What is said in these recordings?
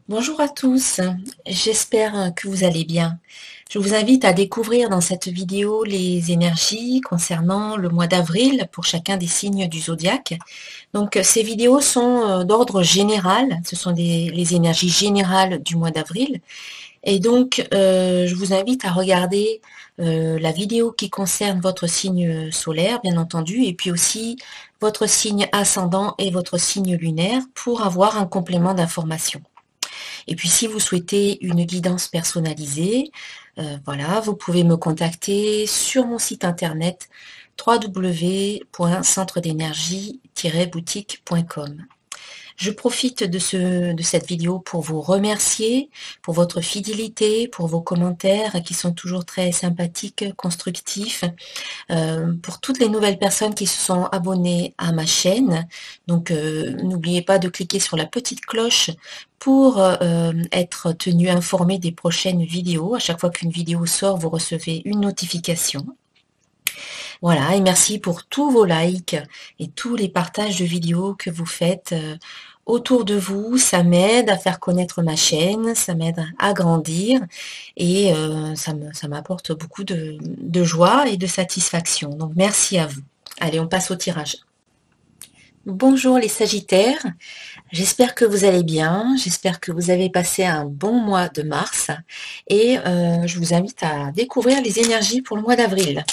Bonjour à tous, j'espère que vous allez bien. Je vous invite à découvrir dans cette vidéo les énergies concernant le mois d'avril pour chacun des signes du zodiaque. Donc ces vidéos sont d'ordre général, ce sont les énergies générales du mois d'avril. Et donc je vous invite à regarder la vidéo qui concerne votre signe solaire, bien entendu, et puis aussi votre signe ascendant et votre signe lunaire pour avoir un complément d'information. Et puis si vous souhaitez une guidance personnalisée, voilà, vous pouvez me contacter sur mon site internet www.centredénergie-boutique.com. Je profite de cette vidéo pour vous remercier pour votre fidélité, pour vos commentaires qui sont toujours très sympathiques, constructifs, pour toutes les nouvelles personnes qui se sont abonnées à ma chaîne. Donc n'oubliez pas de cliquer sur la petite cloche pour être tenu informé des prochaines vidéos. À chaque fois qu'une vidéo sort, vous recevez une notification. Voilà, et merci pour tous vos likes et tous les partages de vidéos que vous faites autour de vous. Ça m'aide à faire connaître ma chaîne, ça m'aide à grandir et ça m'apporte beaucoup de joie et de satisfaction. Donc merci à vous. Allez, on passe au tirage. Bonjour les Sagittaires, j'espère que vous allez bien, j'espère que vous avez passé un bon mois de mars et je vous invite à découvrir les énergies pour le mois d'avril.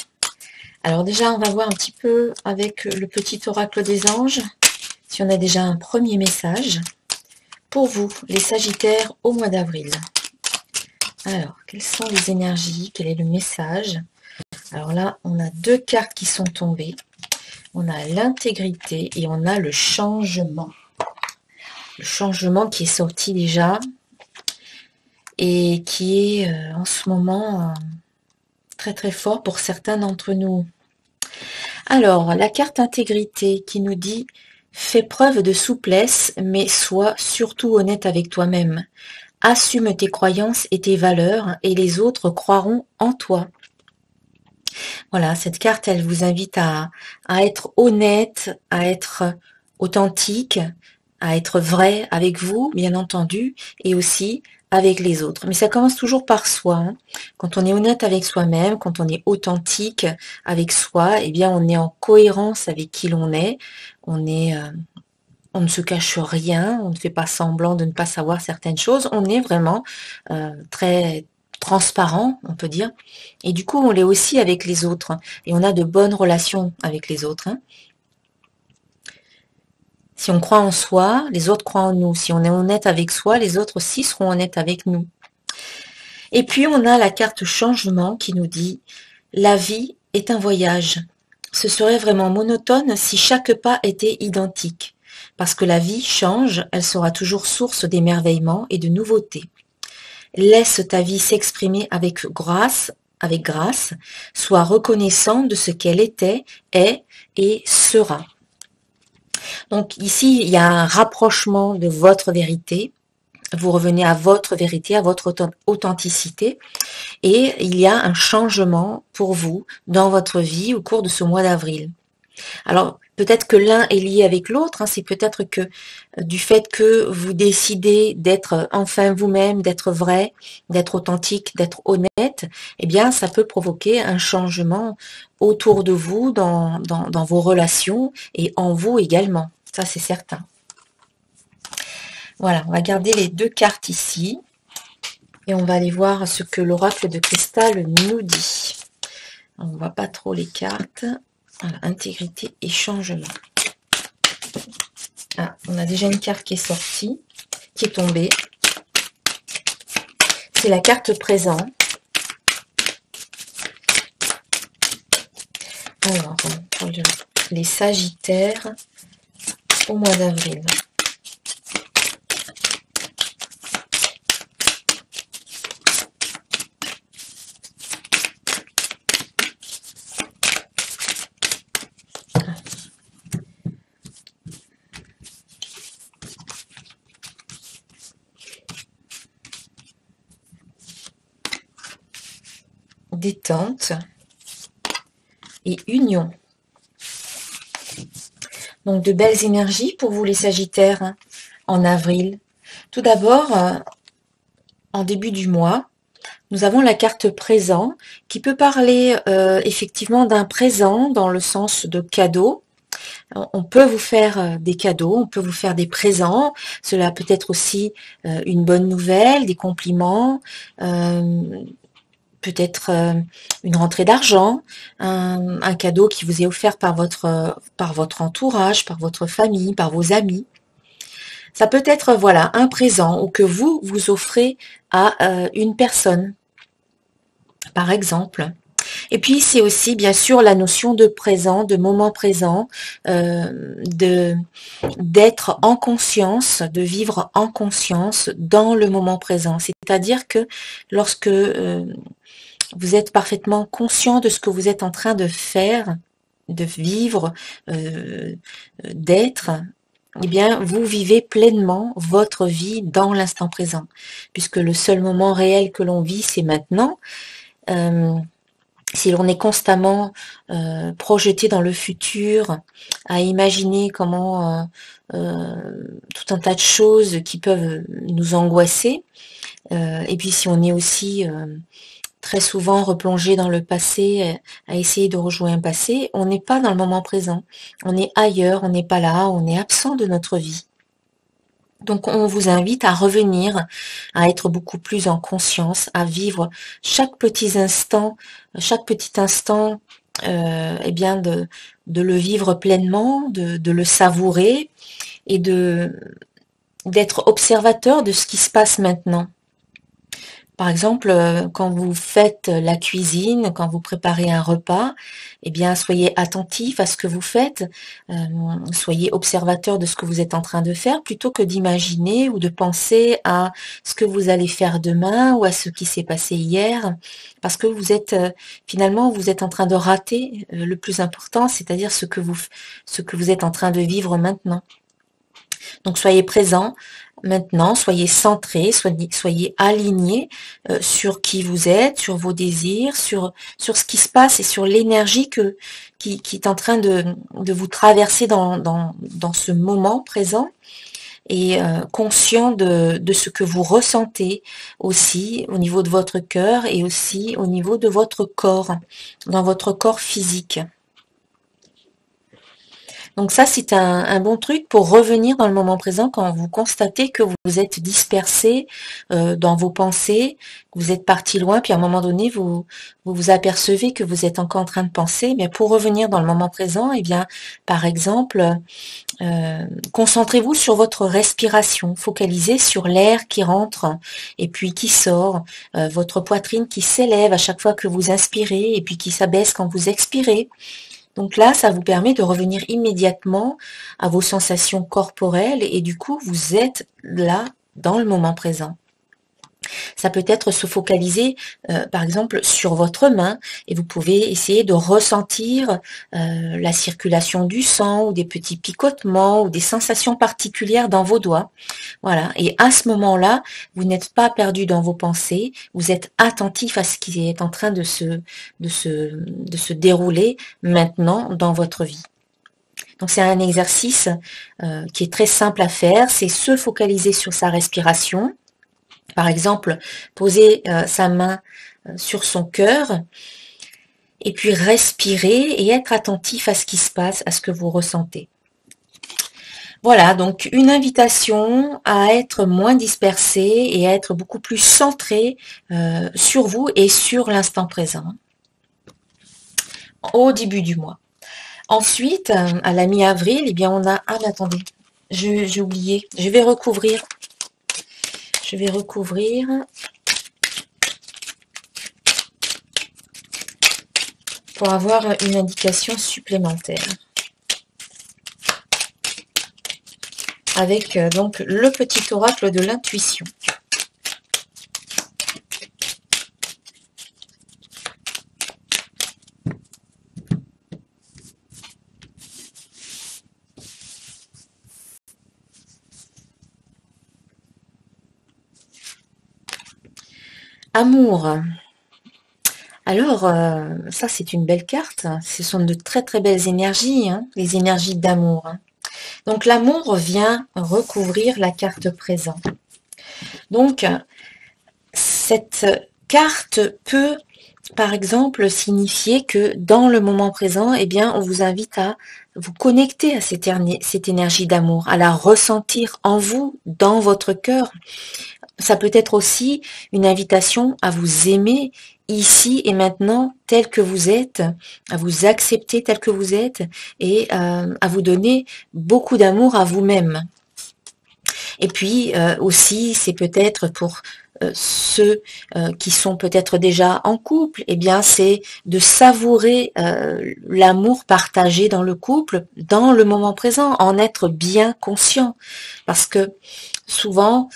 Alors déjà, on va voir un petit peu avec le petit oracle des anges, si on a déjà un premier message pour vous, les Sagittaires, au mois d'avril. Alors, quelles sont les énergies? Quel est le message? Alors là, on a deux cartes qui sont tombées. On a l'intégrité et on a le changement. Le changement qui est sorti déjà et qui est en ce moment très très fort pour certains d'entre nous. Alors, la carte intégrité qui nous dit « Fais preuve de souplesse, mais sois surtout honnête avec toi-même. Assume tes croyances et tes valeurs, et les autres croiront en toi. » Voilà, cette carte, elle vous invite à être honnête, à être authentique, à être vrai avec vous, bien entendu, et aussi avec les autres. Mais ça commence toujours par soi. Hein. Quand on est honnête avec soi-même, quand on est authentique avec soi, eh bien, on est en cohérence avec qui l'on est. On ne se cache rien, on ne fait pas semblant de ne pas savoir certaines choses. On est vraiment très transparent, on peut dire. Et du coup, on l'est aussi avec les autres. Et on a de bonnes relations avec les autres. Hein. Si on croit en soi, les autres croient en nous. Si on est honnête avec soi, les autres aussi seront honnêtes avec nous. Et puis, on a la carte changement qui nous dit « La vie est un voyage. Ce serait vraiment monotone si chaque pas était identique. Parce que la vie change, elle sera toujours source d'émerveillement et de nouveautés. Laisse ta vie s'exprimer avec grâce, sois reconnaissant de ce qu'elle était, est et sera. » Donc ici, il y a un rapprochement de votre vérité. Vous revenez à votre vérité, à votre authenticité. Et il y a un changement pour vous dans votre vie au cours de ce mois d'avril. Alors, peut-être que l'un est lié avec l'autre. Hein, c'est peut-être que du fait que vous décidez d'être enfin vous-même, d'être vrai, d'être authentique, d'être honnête, eh bien, ça peut provoquer un changement autour de vous, dans vos relations et en vous également. Ça, c'est certain. Voilà, on va garder les deux cartes ici. Et on va aller voir ce que l'oracle de cristal nous dit. On ne voit pas trop les cartes. Voilà, intégrité et changement. Ah, on a déjà une carte qui est sortie, qui est tombée. C'est la carte présent. Alors, pour les Sagittaires au mois d'avril. Détente et union. Donc de belles énergies pour vous les Sagittaires hein, en avril. Tout d'abord, en début du mois, nous avons la carte présent qui peut parler effectivement d'un présent dans le sens de cadeau. On peut vous faire des cadeaux, on peut vous faire des présents. Cela peut être aussi une bonne nouvelle, des compliments, peut-être une rentrée d'argent, un cadeau qui vous est offert par votre entourage, par votre famille, par vos amis. Ça peut être voilà un présent ou que vous offrez à une personne, par exemple. Et puis c'est aussi bien sûr la notion de présent, de moment présent, d'être en conscience, de vivre en conscience dans le moment présent. C'est-à-dire que lorsque vous êtes parfaitement conscient de ce que vous êtes en train de faire, de vivre, d'être, eh bien, vous vivez pleinement votre vie dans l'instant présent, puisque le seul moment réel que l'on vit, c'est maintenant. Si l'on est constamment projeté dans le futur, à imaginer comment tout un tas de choses qui peuvent nous angoisser, et puis si on est aussi très souvent replongé dans le passé, à essayer de rejouer un passé, on n'est pas dans le moment présent. On est ailleurs, on n'est pas là, on est absent de notre vie. Donc on vous invite à revenir, à être beaucoup plus en conscience, à vivre chaque petit instant, eh bien de le vivre pleinement, de le savourer et d'être observateur de ce qui se passe maintenant. Par exemple, quand vous faites la cuisine, quand vous préparez un repas, eh bien, soyez attentif à ce que vous faites, soyez observateur de ce que vous êtes en train de faire, plutôt que d'imaginer ou de penser à ce que vous allez faire demain ou à ce qui s'est passé hier, parce que vous êtes finalement vous êtes en train de rater le plus important, c'est-à-dire ce que vous êtes en train de vivre maintenant. Donc soyez présent maintenant, soyez centré, soyez aligné sur qui vous êtes, sur vos désirs, sur ce qui se passe et sur l'énergie qui est en train de vous traverser dans ce moment présent et conscient de ce que vous ressentez aussi au niveau de votre cœur et aussi au niveau de votre corps, dans votre corps physique. Donc ça, c'est un bon truc pour revenir dans le moment présent quand vous constatez que vous êtes dispersé dans vos pensées, que vous êtes parti loin, puis à un moment donné, vous apercevez que vous êtes encore en train de penser. Mais pour revenir dans le moment présent, eh bien, par exemple, concentrez-vous sur votre respiration, focalisez sur l'air qui rentre et puis qui sort, votre poitrine qui s'élève à chaque fois que vous inspirez et puis qui s'abaisse quand vous expirez. Donc là, ça vous permet de revenir immédiatement à vos sensations corporelles et du coup, vous êtes là dans le moment présent. Ça peut être se focaliser, par exemple, sur votre main et vous pouvez essayer de ressentir la circulation du sang ou des petits picotements ou des sensations particulières dans vos doigts. Voilà. Et à ce moment-là, vous n'êtes pas perdu dans vos pensées, vous êtes attentif à ce qui est en train de se dérouler maintenant dans votre vie. Donc c'est un exercice qui est très simple à faire, c'est se focaliser sur sa respiration. Par exemple, poser sa main sur son cœur et puis respirer et être attentif à ce qui se passe, à ce que vous ressentez. Voilà, donc une invitation à être moins dispersé et à être beaucoup plus centré sur vous et sur l'instant présent au début du mois. Ensuite, à la mi-avril, eh bien on a... Ah, mais attendez, j'ai oublié. Je vais recouvrir pour avoir une indication supplémentaire. Avec donc le petit oracle de l'intuition. Amour. Alors, ça c'est une belle carte. Ce sont de très très belles énergies, hein, les énergies d'amour. Donc l'amour vient recouvrir la carte présent. Donc, cette carte peut, par exemple, signifier que dans le moment présent, eh bien, on vous invite à vous connecter à cette énergie d'amour, à la ressentir en vous, dans votre cœur. Ça peut être aussi une invitation à vous aimer ici et maintenant tel que vous êtes, à vous accepter tel que vous êtes et à vous donner beaucoup d'amour à vous-même. Et puis aussi, c'est peut-être pour ceux qui sont peut-être déjà en couple, eh bien c'est de savourer l'amour partagé dans le couple, dans le moment présent, en être bien conscient. Parce que souvent,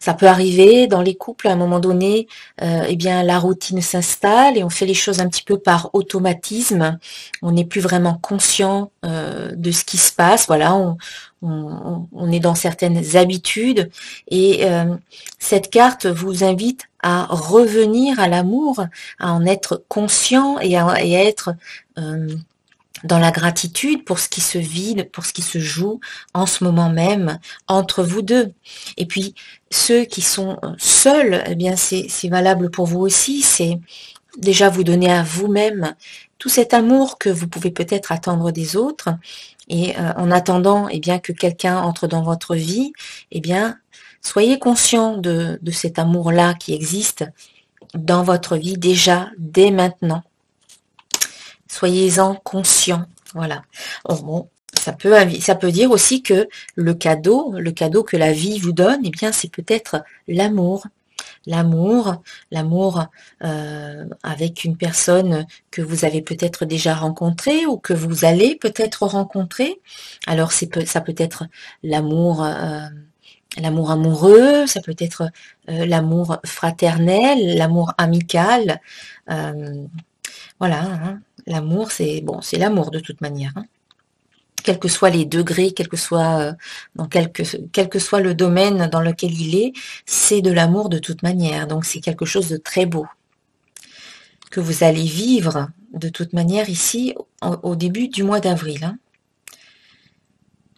ça peut arriver dans les couples à un moment donné, eh bien la routine s'installe et on fait les choses un petit peu par automatisme. On n'est plus vraiment conscient de ce qui se passe. Voilà, on est dans certaines habitudes et cette carte vous invite à revenir à l'amour, à en être conscient et à être dans la gratitude pour ce qui se vit, pour ce qui se joue en ce moment même entre vous deux. Et puis ceux qui sont seuls, eh bien c'est valable pour vous aussi, c'est déjà vous donner à vous-même tout cet amour que vous pouvez peut-être attendre des autres. Et en attendant eh bien que quelqu'un entre dans votre vie, eh bien soyez conscient de cet amour-là qui existe dans votre vie déjà dès maintenant. Soyez-en conscients, voilà. Oh, bon, ça peut dire aussi que le cadeau que la vie vous donne, eh bien, c'est peut-être l'amour. L'amour avec une personne que vous avez peut-être déjà rencontrée ou que vous allez peut-être rencontrer. Alors ça peut être l'amour amoureux, ça peut être l'amour fraternel, l'amour amical. Voilà, hein. L'amour, c'est bon, c'est l'amour de toute manière. Hein. Quels que soient les degrés, quel que soit quel que soit le domaine dans lequel il est, c'est de l'amour de toute manière. Donc c'est quelque chose de très beau que vous allez vivre de toute manière ici au début du mois d'avril. Hein.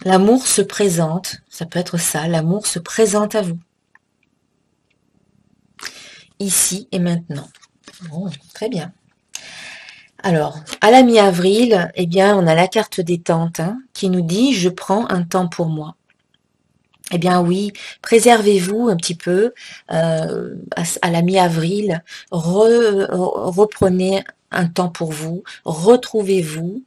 L'amour se présente, ça peut être ça, l'amour se présente à vous. Ici et maintenant. Bon, très bien. Alors, à la mi-avril, eh bien, on a la carte détente hein, qui nous dit « Je prends un temps pour moi ». Eh bien oui, préservez-vous un petit peu à la mi-avril, reprenez un temps pour vous, retrouvez-vous,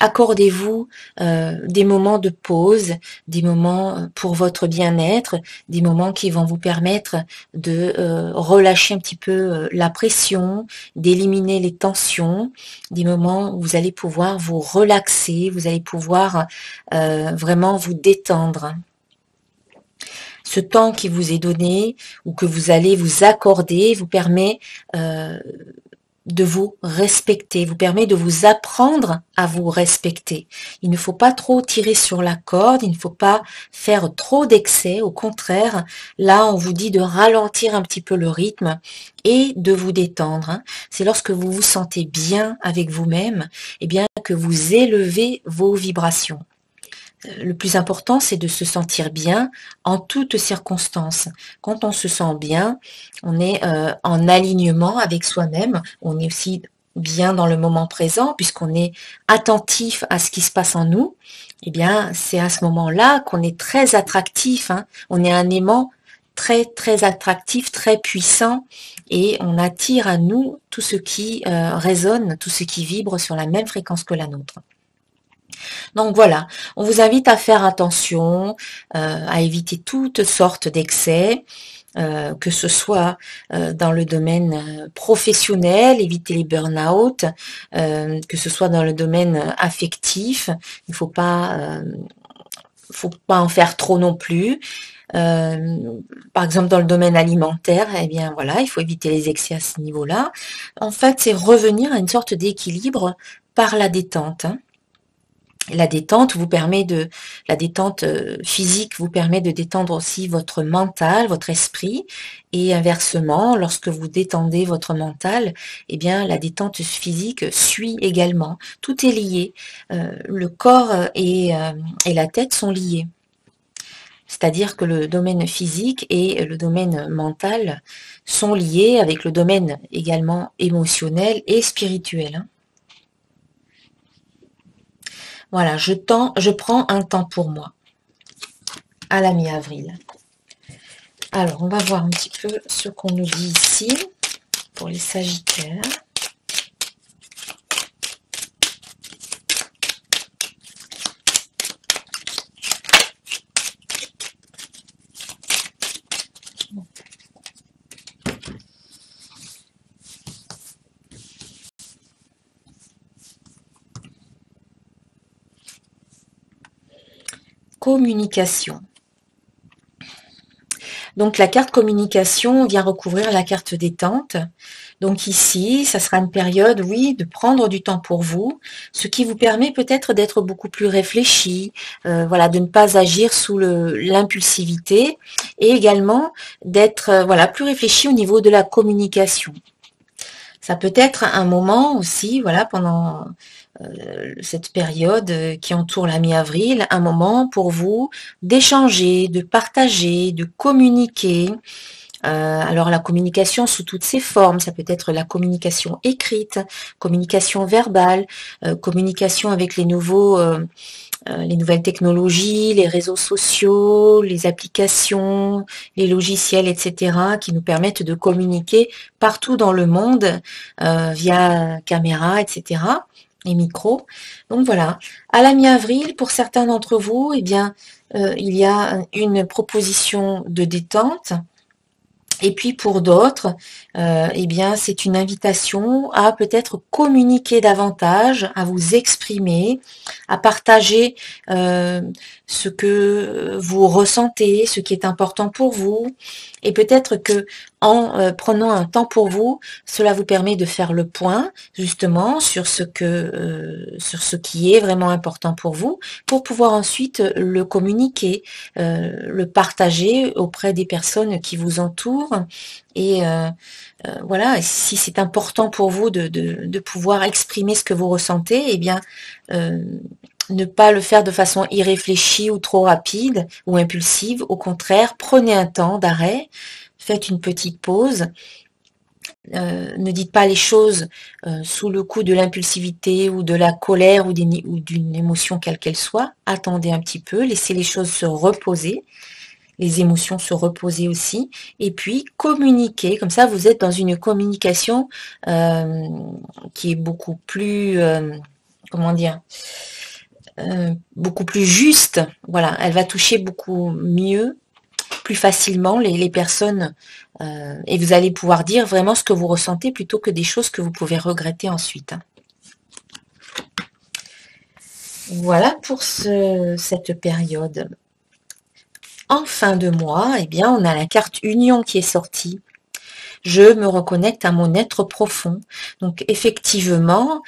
accordez-vous des moments de pause, des moments pour votre bien-être, des moments qui vont vous permettre de relâcher un petit peu la pression, d'éliminer les tensions, des moments où vous allez pouvoir vous relaxer, vous allez pouvoir vraiment vous détendre. Ce temps qui vous est donné ou que vous allez vous accorder vous permet de vous respecter, vous permet de vous apprendre à vous respecter. Il ne faut pas trop tirer sur la corde, il ne faut pas faire trop d'excès, au contraire, là on vous dit de ralentir un petit peu le rythme et de vous détendre. Hein. C'est lorsque vous vous sentez bien avec vous-même, eh bien que vous élevez vos vibrations. Le plus important, c'est de se sentir bien en toutes circonstances. Quand on se sent bien, on est en alignement avec soi-même. On est aussi bien dans le moment présent, puisqu'on est attentif à ce qui se passe en nous. Eh bien, c'est à ce moment-là qu'on est très attractif. Hein. On est un aimant très, très attractif, très puissant, et on attire à nous tout ce qui résonne, tout ce qui vibre sur la même fréquence que la nôtre. Donc voilà, on vous invite à faire attention, à éviter toutes sortes d'excès, que ce soit dans le domaine professionnel, éviter les burn-out, que ce soit dans le domaine affectif, il ne faut pas en faire trop non plus. Par exemple dans le domaine alimentaire, eh bien voilà, il faut éviter les excès à ce niveau-là. En fait, c'est revenir à une sorte d'équilibre par la détente. Hein. La détente physique vous permet de détendre aussi votre mental, votre esprit, et inversement, lorsque vous détendez votre mental, eh bien la détente physique suit également. Tout est lié. Le corps et la tête sont liés. C'est-à-dire que le domaine physique et le domaine mental sont liés avec le domaine également émotionnel et spirituel, hein. Voilà, je prends un temps pour moi à la mi-avril. Alors, on va voir un petit peu ce qu'on nous dit ici pour les Sagittaires. Communication. Donc la carte communication vient recouvrir la carte détente. Donc ici, ça sera une période, oui, de prendre du temps pour vous, ce qui vous permet peut-être d'être beaucoup plus réfléchi, voilà, de ne pas agir sous l'impulsivité et également d'être voilà, plus réfléchi au niveau de la communication. Ça peut être un moment aussi, voilà, pendant cette période qui entoure la mi-avril, un moment pour vous d'échanger, de partager, de communiquer. Alors la communication sous toutes ses formes, ça peut être la communication écrite, communication verbale, communication avec les nouvelles technologies, les réseaux sociaux, les applications, les logiciels, etc., qui nous permettent de communiquer partout dans le monde via caméra, etc., et micros. Donc voilà, à la mi-avril, pour certains d'entre vous, eh bien, il y a une proposition de détente. Et puis pour d'autres, eh bien, c'est une invitation à peut-être communiquer davantage, à vous exprimer, à partager ce que vous ressentez, ce qui est important pour vous. Et peut-être que en prenant un temps pour vous, cela vous permet de faire le point justement sur ce qui est vraiment important pour vous, pour pouvoir ensuite le communiquer, le partager auprès des personnes qui vous entourent. Et voilà, si c'est important pour vous de pouvoir exprimer ce que vous ressentez, eh bien, ne pas le faire de façon irréfléchie ou trop rapide ou impulsive. Au contraire, prenez un temps d'arrêt, faites une petite pause. Ne dites pas les choses sous le coup de l'impulsivité ou de la colère ou d'une émotion quelle qu'elle soit. Attendez un petit peu, laissez les choses se reposer, les émotions se reposer aussi, et puis communiquer. Comme ça, vous êtes dans une communication qui est beaucoup plus, comment dire, beaucoup plus juste. Voilà, elle va toucher beaucoup mieux, plus facilement les personnes, et vous allez pouvoir dire vraiment ce que vous ressentez plutôt que des choses que vous pouvez regretter ensuite. Voilà pour cette période. En fin de mois, eh bien, on a la carte Union qui est sortie. Je me reconnecte à mon être profond. Donc effectivement,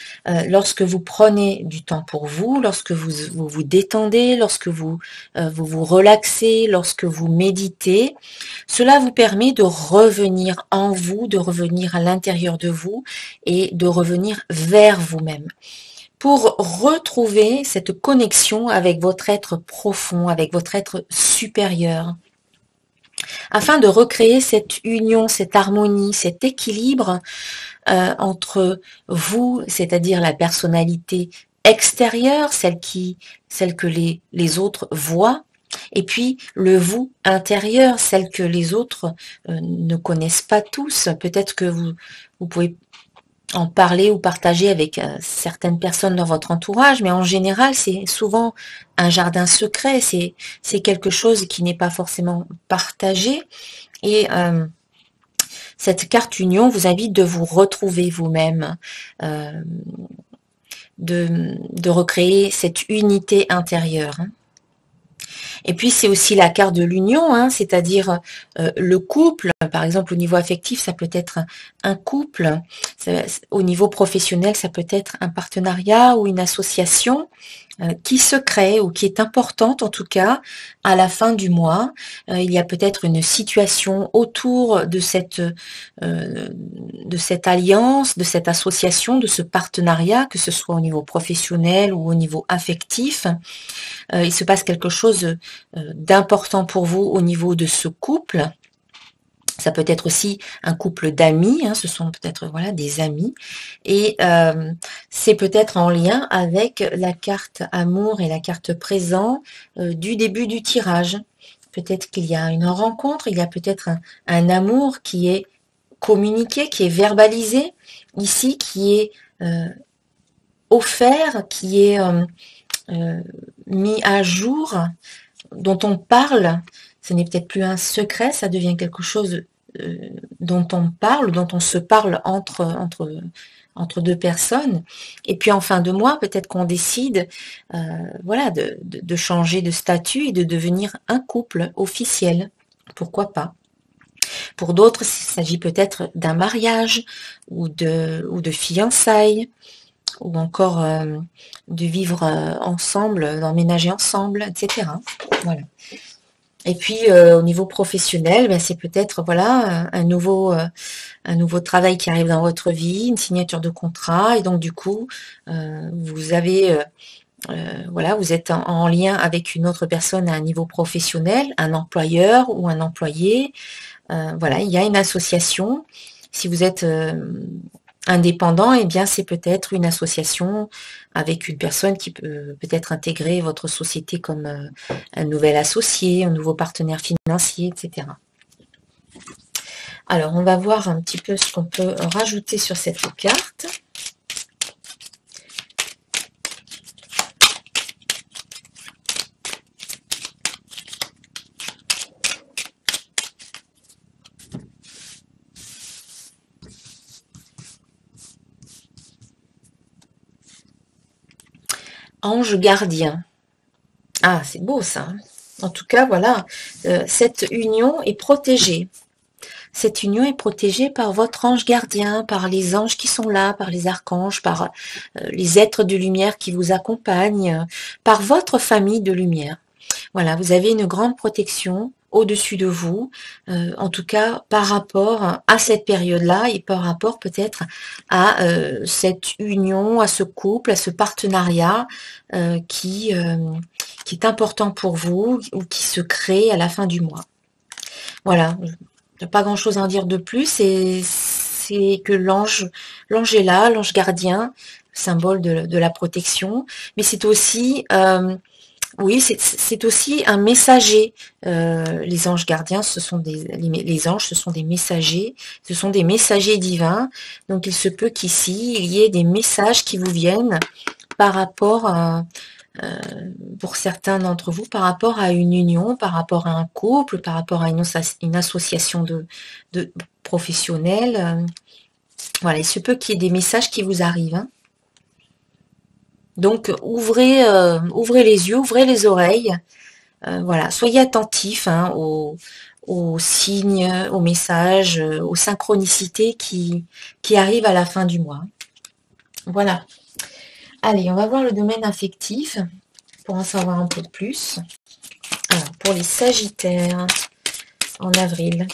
lorsque vous prenez du temps pour vous, lorsque vous détendez, lorsque vous vous relaxez, lorsque vous méditez, cela vous permet de revenir en vous, de revenir à l'intérieur de vous et de revenir vers vous-même, pour retrouver cette connexion avec votre être profond, avec votre être supérieur, afin de recréer cette union, cette harmonie, cet équilibre entre vous, c'est-à-dire la personnalité extérieure, celle que les autres voient, et puis le vous intérieur, celle que les autres ne connaissent pas tous. Peut-être que vous pouvez en parler ou partager avec certaines personnes dans votre entourage, mais en général, c'est souvent un jardin secret, c'est quelque chose qui n'est pas forcément partagé. Et cette carte union vous invite de vous retrouver vous-même, de recréer cette unité intérieure. Et puis c'est aussi la carte de l'union, hein, c'est-à-dire le couple. Par exemple, au niveau affectif, ça peut être un couple. Au niveau professionnel, ça peut être un partenariat ou une association qui se crée ou qui est importante en tout cas à la fin du mois. Il y a peut-être une situation autour de cette alliance, de cette association, de ce partenariat, que ce soit au niveau professionnel ou au niveau affectif, il se passe quelque chose d'important pour vous au niveau de ce couple. Ça peut être aussi un couple d'amis, hein, ce sont peut-être voilà des amis, et c'est peut-être en lien avec la carte amour et la carte présent du début du tirage. Peut-être qu'il y a une rencontre, il y a peut-être un amour qui est communiqué, qui est verbalisé ici, qui est offert, qui est mis à jour, dont on parle. Ce n'est peut-être plus un secret, ça devient quelque chose dont on parle, dont on se parle entre deux personnes. Et puis en fin de mois, peut-être qu'on décide voilà, de changer de statut et de devenir un couple officiel. Pourquoi pas? Pour d'autres, il s'agit peut-être d'un mariage ou de fiançailles ou encore de vivre ensemble, d'emménager ensemble, etc. Voilà. Et puis au niveau professionnel, ben, c'est peut-être voilà un nouveau travail qui arrive dans votre vie, une signature de contrat, et donc du coup vous avez voilà, vous êtes en lien avec une autre personne à un niveau professionnel, un employeur ou un employé. Voilà, il y a une association. Si vous êtes indépendant, eh bien c'est peut-être une association avec une personne qui peut peut-être intégrer votre société comme un nouvel associé, un nouveau partenaire financier, etc. Alors, on va voir un petit peu ce qu'on peut rajouter sur cette carte. Ange gardien. Ah, c'est beau ça. En tout cas, voilà, cette union est protégée. Cette union est protégée par votre ange gardien, par les anges qui sont là, par les archanges, par les êtres de lumière qui vous accompagnent, par votre famille de lumière. Voilà, vous avez une grande protection au-dessus de vous, en tout cas par rapport à cette période-là et par rapport peut-être à cette union, à ce couple, à ce partenariat qui est important pour vous ou qui se crée à la fin du mois. Voilà, il n'y a pas grand-chose à en dire de plus, c'est que l'ange est là, l'ange gardien, symbole de la protection, mais c'est aussi oui, c'est aussi un messager. Les anges gardiens, les anges, ce sont des messagers. Ce sont des messagers divins. Donc, il se peut qu'ici, il y ait des messages qui vous viennent par rapport pour certains d'entre vous, par rapport à une union, par rapport à un couple, par rapport à une association de professionnels. Voilà, il se peut qu'il y ait des messages qui vous arrivent, hein. Donc, ouvrez les yeux, ouvrez les oreilles. Voilà, soyez attentifs hein, aux signes, aux messages, aux synchronicités qui arrivent à la fin du mois. Voilà. Allez, on va voir le domaine affectif pour en savoir un peu plus. Alors, pour les Sagittaires, en avril.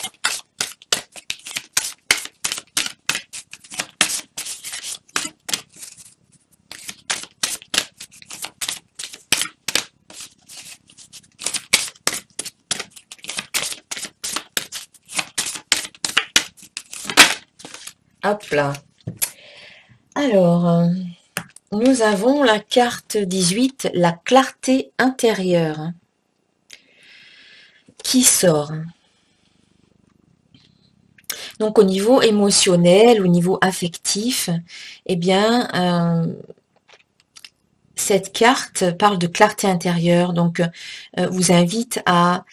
Hop là. Alors, nous avons la carte 18, la clarté intérieure, qui sort. Donc, au niveau émotionnel, au niveau affectif, eh bien, cette carte parle de clarté intérieure, donc vous invite à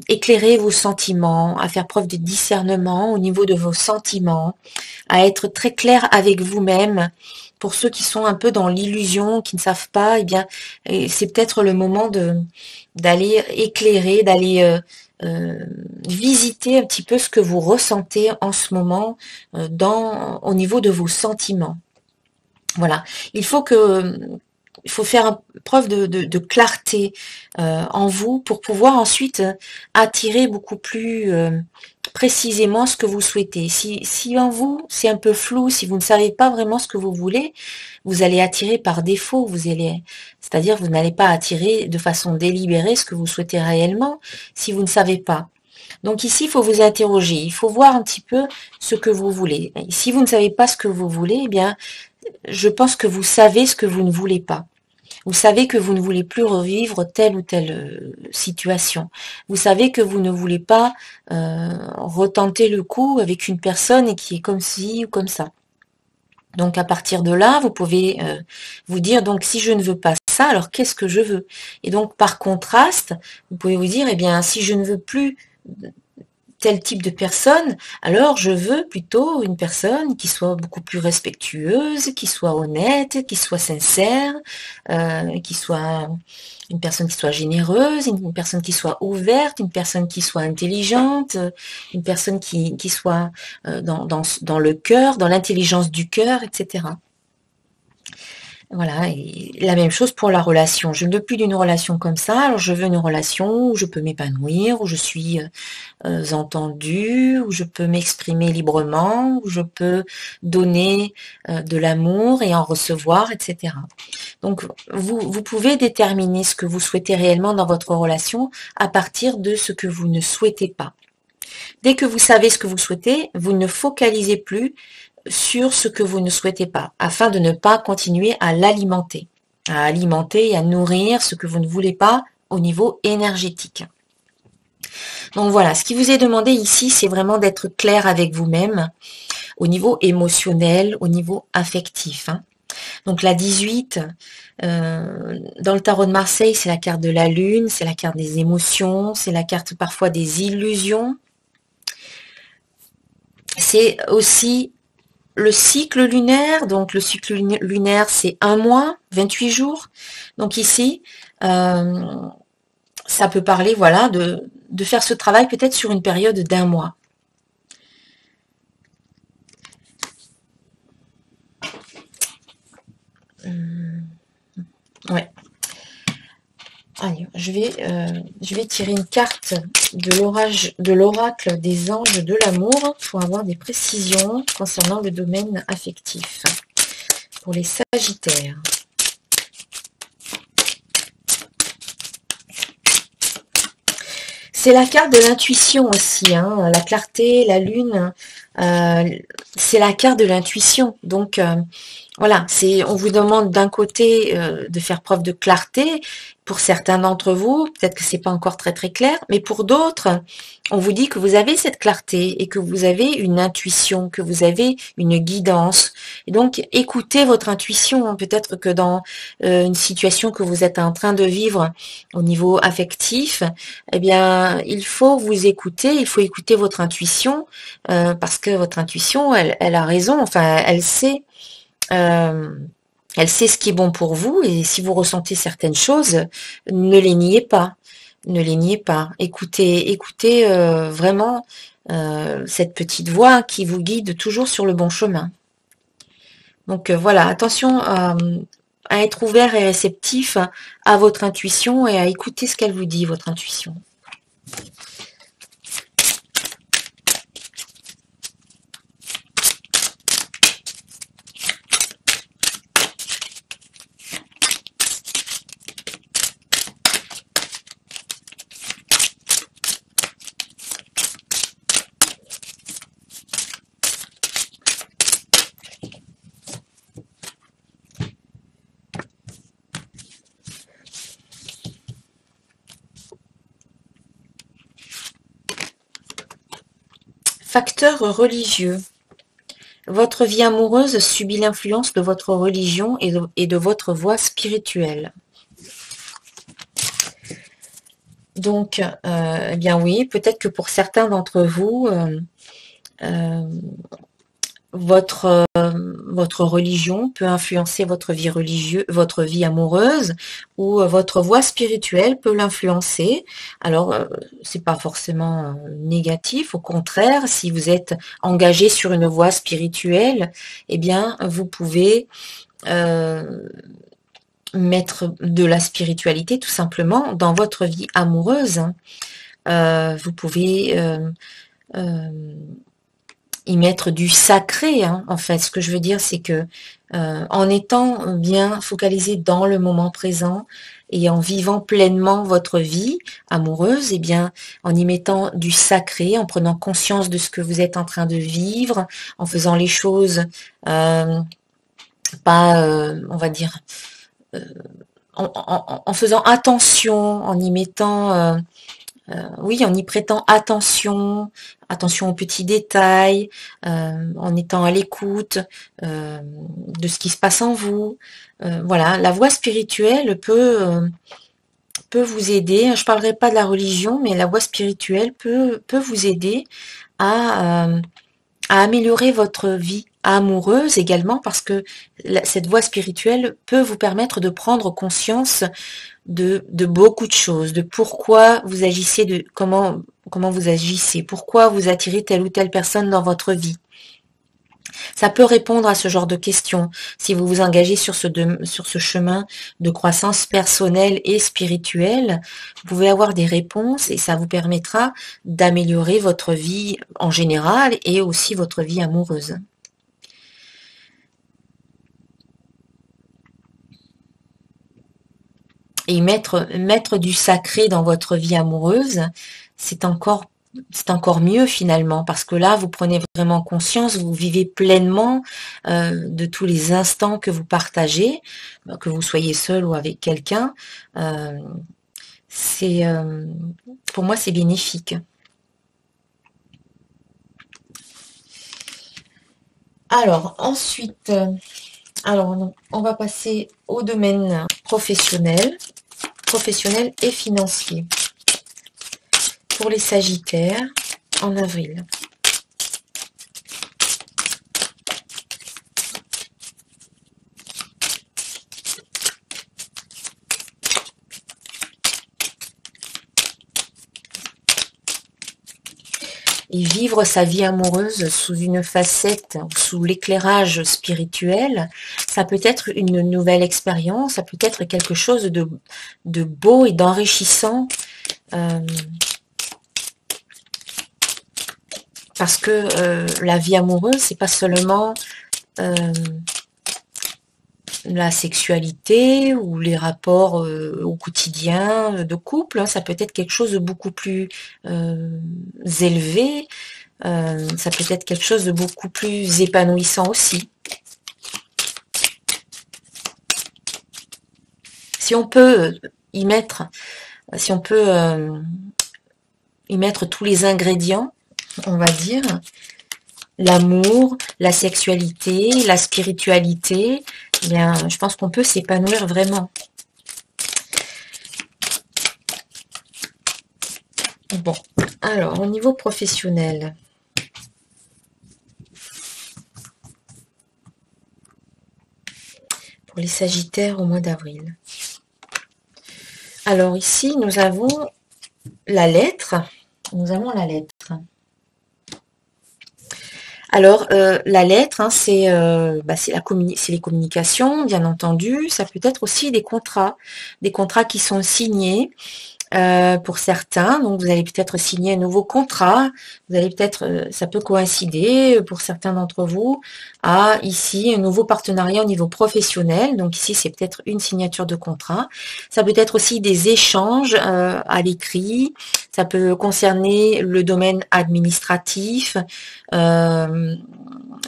éclairer vos sentiments, à faire preuve de discernement au niveau de vos sentiments, à être très clair avec vous-même. Pour ceux qui sont un peu dans l'illusion, qui ne savent pas, eh bien, c'est peut-être le moment d'aller éclairer, d'aller visiter un petit peu ce que vous ressentez en ce moment au niveau de vos sentiments. Voilà, il faut faire preuve de clarté en vous pour pouvoir ensuite attirer beaucoup plus précisément ce que vous souhaitez. Si en vous, c'est un peu flou, si vous ne savez pas vraiment ce que vous voulez, vous allez attirer par défaut, c'est-à-dire vous n'allez pas attirer de façon délibérée ce que vous souhaitez réellement si vous ne savez pas. Donc ici, il faut vous interroger, il faut voir un petit peu ce que vous voulez. Et si vous ne savez pas ce que vous voulez, eh bien, je pense que vous savez ce que vous ne voulez pas. Vous savez que vous ne voulez plus revivre telle ou telle situation. Vous savez que vous ne voulez pas retenter le coup avec une personne qui est comme ci ou comme ça. Donc à partir de là, vous pouvez vous dire, donc si je ne veux pas ça, alors qu'est-ce que je veux? Et donc par contraste, vous pouvez vous dire, eh bien si je ne veux plus tel type de personne, alors je veux plutôt une personne qui soit beaucoup plus respectueuse, qui soit honnête, qui soit sincère, qui soit une personne qui soit généreuse, une personne qui soit ouverte, une personne qui soit intelligente, une personne qui soit dans le cœur, dans l'intelligence du cœur, etc. Voilà, et la même chose pour la relation. Je ne veux plus d'une relation comme ça, alors je veux une relation où je peux m'épanouir, où je suis entendue, où je peux m'exprimer librement, où je peux donner de l'amour et en recevoir, etc. Donc, vous pouvez déterminer ce que vous souhaitez réellement dans votre relation à partir de ce que vous ne souhaitez pas. Dès que vous savez ce que vous souhaitez, vous ne focalisez plus sur ce que vous ne souhaitez pas, afin de ne pas continuer à l'alimenter, et à nourrir ce que vous ne voulez pas au niveau énergétique. Donc voilà, ce qui vous est demandé ici, c'est vraiment d'être clair avec vous-même au niveau émotionnel, au niveau affectif. Donc la 18, dans le tarot de Marseille, c'est la carte de la lune, c'est la carte des émotions, c'est la carte parfois des illusions. C'est aussi le cycle lunaire, donc le cycle lunaire c'est 1 mois, 28 jours. Donc ici, ça peut parler voilà, de faire ce travail peut-être sur une période d'1 mois. Ouais. Allez, je vais tirer une carte de l'oracle des anges de l'amour pour avoir des précisions concernant le domaine affectif pour les Sagittaires. C'est la carte de l'intuition aussi, la clarté, la lune, c'est la carte de l'intuition. Donc voilà, on vous demande d'un côté de faire preuve de clarté. Pour certains d'entre vous, peut-être que c'est pas encore très très clair, mais pour d'autres, on vous dit que vous avez cette clarté et que vous avez une intuition, que vous avez une guidance. Et donc, écoutez votre intuition. Peut-être que dans une situation que vous êtes en train de vivre au niveau affectif, eh bien, il faut vous écouter, il faut écouter votre intuition, parce que votre intuition, elle a raison, enfin, elle sait ce qui est bon pour vous, et si vous ressentez certaines choses, ne les niez pas. Ne les niez pas. Écoutez vraiment cette petite voix qui vous guide toujours sur le bon chemin. Donc voilà, attention à être ouvert et réceptif à votre intuition et à écouter ce qu'elle vous dit, votre intuition. Facteur religieux. Votre vie amoureuse subit l'influence de votre religion et de votre voie spirituelle. Donc, eh bien oui, peut-être que pour certains d'entre vous, votre religion peut influencer votre vie religieuse, votre vie amoureuse, ou votre voie spirituelle peut l'influencer. Alors, c'est pas forcément négatif, au contraire, si vous êtes engagé sur une voie spirituelle, eh bien, vous pouvez mettre de la spiritualité tout simplement dans votre vie amoureuse. Vous pouvez y mettre du sacré, hein, en fait. Ce que je veux dire, c'est que en étant bien focalisé dans le moment présent et en vivant pleinement votre vie amoureuse, et bien, en y mettant du sacré, en prenant conscience de ce que vous êtes en train de vivre, en faisant les choses pas, on va dire, euh, en faisant attention, en y mettant oui, en y prêtant attention, attention aux petits détails, en étant à l'écoute de ce qui se passe en vous. Voilà, la voie spirituelle peut vous aider. Je parlerai pas de la religion, mais la voie spirituelle peut vous aider à, à améliorer votre vie amoureuse également, parce que cette voie spirituelle peut vous permettre de prendre conscience de beaucoup de choses, de pourquoi vous agissez, de comment vous agissez, pourquoi vous attirez telle ou telle personne dans votre vie. Ça peut répondre à ce genre de questions. Si vous vous engagez sur ce chemin de croissance personnelle et spirituelle, vous pouvez avoir des réponses et ça vous permettra d'améliorer votre vie en général et aussi votre vie amoureuse. Et mettre du sacré dans votre vie amoureuse, c'est encore mieux finalement, parce que là, vous prenez vraiment conscience, vous vivez pleinement de tous les instants que vous partagez, que vous soyez seul ou avec quelqu'un. Euh, c'est pour moi, c'est bénéfique. Alors ensuite, alors on va passer au domaine professionnel et financier. Pour les Sagittaires en avril. Et vivre sa vie amoureuse sous une facette, sous l'éclairage spirituel, ça peut être une nouvelle expérience, ça peut être quelque chose de beau et d'enrichissant. Parce que la vie amoureuse, c'est pas seulement la sexualité ou les rapports au quotidien de couple, hein, ça peut être quelque chose de beaucoup plus élevé, ça peut être quelque chose de beaucoup plus épanouissant aussi. Si on peut y mettre, si on peut y mettre tous les ingrédients, on va dire, l'amour, la sexualité, la spiritualité, eh bien, je pense qu'on peut s'épanouir vraiment. Bon, alors, au niveau professionnel, pour les Sagittaires au mois d'avril. Alors ici, nous avons la lettre. Nous avons la lettre. Alors, la lettre, hein, c'est les communications, bien entendu. Ça peut être aussi des contrats qui sont signés pour certains. Donc, vous allez peut-être signer un nouveau contrat. Vous allez peut-être, ça peut coïncider pour certains d'entre vous, à ici un nouveau partenariat au niveau professionnel. Donc ici, c'est peut-être une signature de contrat. Ça peut être aussi des échanges à l'écrit. Ça peut concerner le domaine administratif,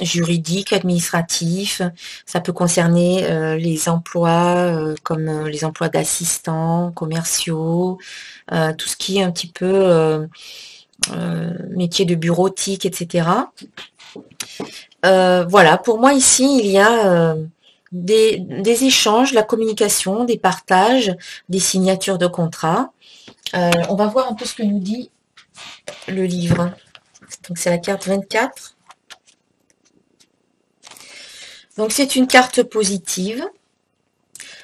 juridique, administratif. Ça peut concerner les emplois comme les emplois d'assistants commerciaux, tout ce qui est un petit peu métier de bureautique, etc. Voilà, pour moi ici, il y a des échanges, la communication, des partages, des signatures de contrats. On va voir un peu ce que nous dit le livre. Donc c'est la carte 24. Donc c'est une carte positive.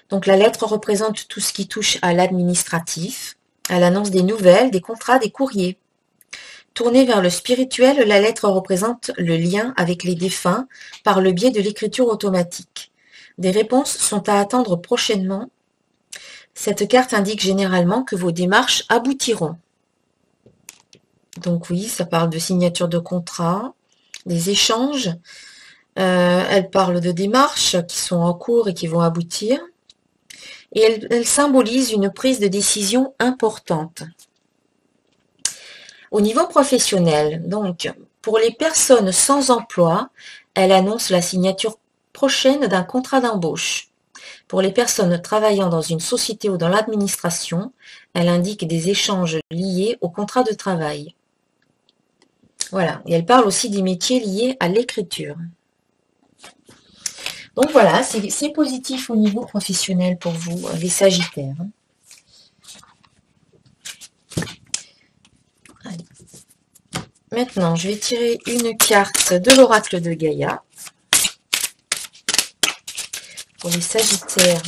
Donc la lettre représente tout ce qui touche à l'administratif. Elle annonce des nouvelles, des contrats, des courriers. Tournée vers le spirituel, la lettre représente le lien avec les défunts par le biais de l'écriture automatique. Des réponses sont à attendre prochainement. Cette carte indique généralement que vos démarches aboutiront. Donc oui, ça parle de signature de contrat, des échanges. Elle parle de démarches qui sont en cours et qui vont aboutir. Et elle symbolise une prise de décision importante. Au niveau professionnel, donc, pour les personnes sans emploi, elle annonce la signature prochaine d'un contrat d'embauche. Pour les personnes travaillant dans une société ou dans l'administration, elle indique des échanges liés au contrat de travail. Voilà, et elle parle aussi des métiers liés à l'écriture. Donc voilà, c'est positif au niveau professionnel pour vous, les Sagittaires. Allez. Maintenant, je vais tirer une carte de l'oracle de Gaïa pour les Sagittaires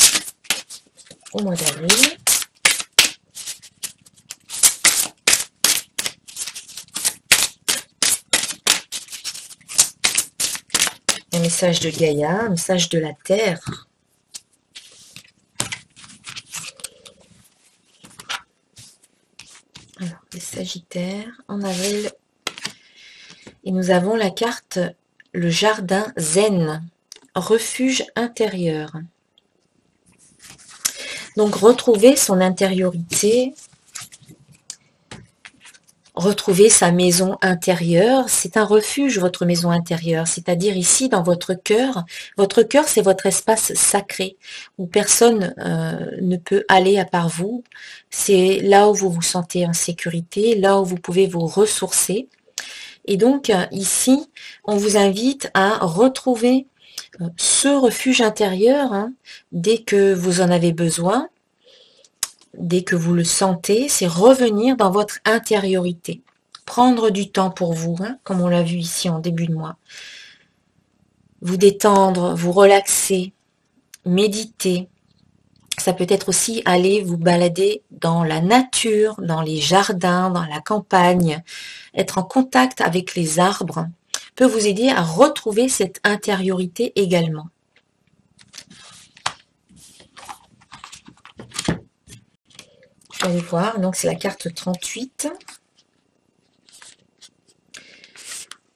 au mois d'avril. Un message de Gaïa, un message de la Terre. Alors, les Sagittaires en avril. Et nous avons la carte le jardin zen, refuge intérieur. Donc, retrouver son intériorité, retrouver sa maison intérieure, c'est un refuge, votre maison intérieure, c'est-à-dire ici dans votre cœur c'est votre espace sacré, où personne ne peut aller à part vous, c'est là où vous vous sentez en sécurité, là où vous pouvez vous ressourcer, et donc ici, on vous invite à retrouver ce refuge intérieur, dès que vous en avez besoin, dès que vous le sentez, c'est revenir dans votre intériorité. Prendre du temps pour vous, comme on l'a vu ici en début de mois. Vous détendre, vous relaxer, méditer. Ça peut être aussi aller vous balader dans la nature, dans les jardins, dans la campagne. Être en contact avec les arbres peut vous aider à retrouver cette intériorité également. Allez voir, donc c'est la carte 38.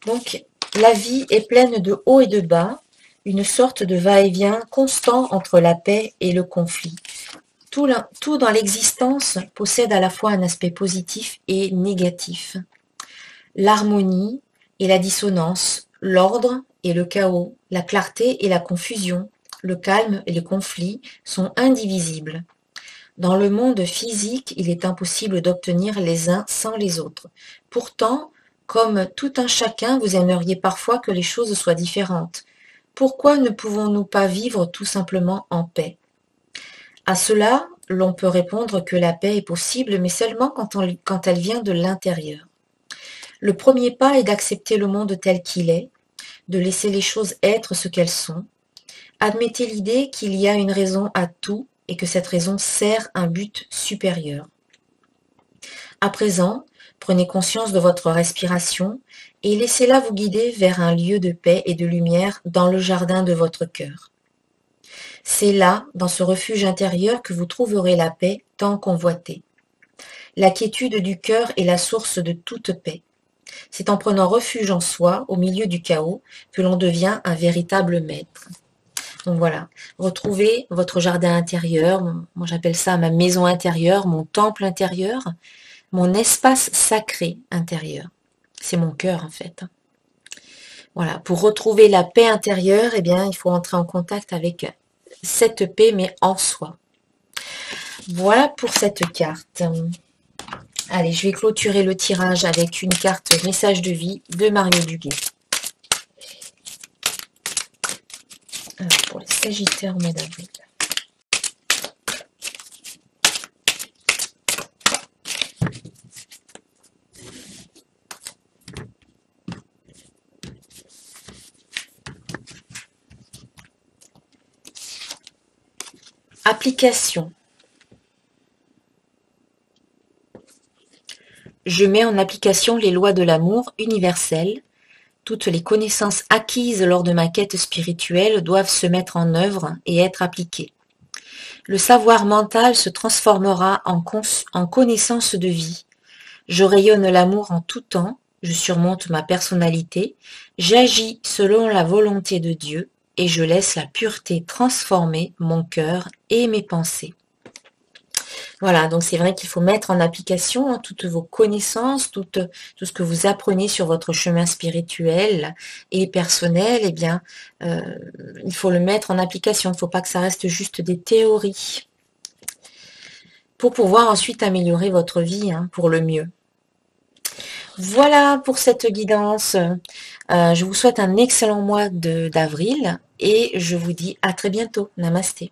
Donc, la vie est pleine de hauts et de bas, une sorte de va-et-vient constant entre la paix et le conflit. Tout dans l'existence possède à la fois un aspect positif et négatif. L'harmonie et la dissonance, l'ordre et le chaos, la clarté et la confusion, le calme et le conflit sont indivisibles. Dans le monde physique, il est impossible d'obtenir les uns sans les autres. Pourtant, comme tout un chacun, vous aimeriez parfois que les choses soient différentes. Pourquoi ne pouvons-nous pas vivre tout simplement en paix? À cela, l'on peut répondre que la paix est possible, mais seulement quand elle vient de l'intérieur. Le premier pas est d'accepter le monde tel qu'il est, de laisser les choses être ce qu'elles sont. Admettez l'idée qu'il y a une raison à tout, et que cette raison sert un but supérieur. À présent, prenez conscience de votre respiration et laissez-la vous guider vers un lieu de paix et de lumière dans le jardin de votre cœur. C'est là, dans ce refuge intérieur, que vous trouverez la paix tant convoitée. La quiétude du cœur est la source de toute paix. C'est en prenant refuge en soi, au milieu du chaos, que l'on devient un véritable maître. Donc voilà, retrouvez votre jardin intérieur, moi j'appelle ça ma maison intérieure, mon temple intérieur, mon espace sacré intérieur. C'est mon cœur en fait. Voilà, pour retrouver la paix intérieure, eh bien, il faut entrer en contact avec cette paix, mais en soi. Voilà pour cette carte. Allez, je vais clôturer le tirage avec une carte message de vie de Mario Duguay. Alors, pour les Sagittaires au mois d'avril. Application. Je mets en application les lois de l'amour universel. Toutes les connaissances acquises lors de ma quête spirituelle doivent se mettre en œuvre et être appliquées. Le savoir mental se transformera en connaissance de vie. Je rayonne l'amour en tout temps, je surmonte ma personnalité, j'agis selon la volonté de Dieu et je laisse la pureté transformer mon cœur et mes pensées. Voilà, donc c'est vrai qu'il faut mettre en application toutes vos connaissances, tout ce que vous apprenez sur votre chemin spirituel et personnel, eh bien, il faut le mettre en application. Il ne faut pas que ça reste juste des théories pour pouvoir ensuite améliorer votre vie pour le mieux. Voilà pour cette guidance. Je vous souhaite un excellent mois d'avril et je vous dis à très bientôt. Namasté.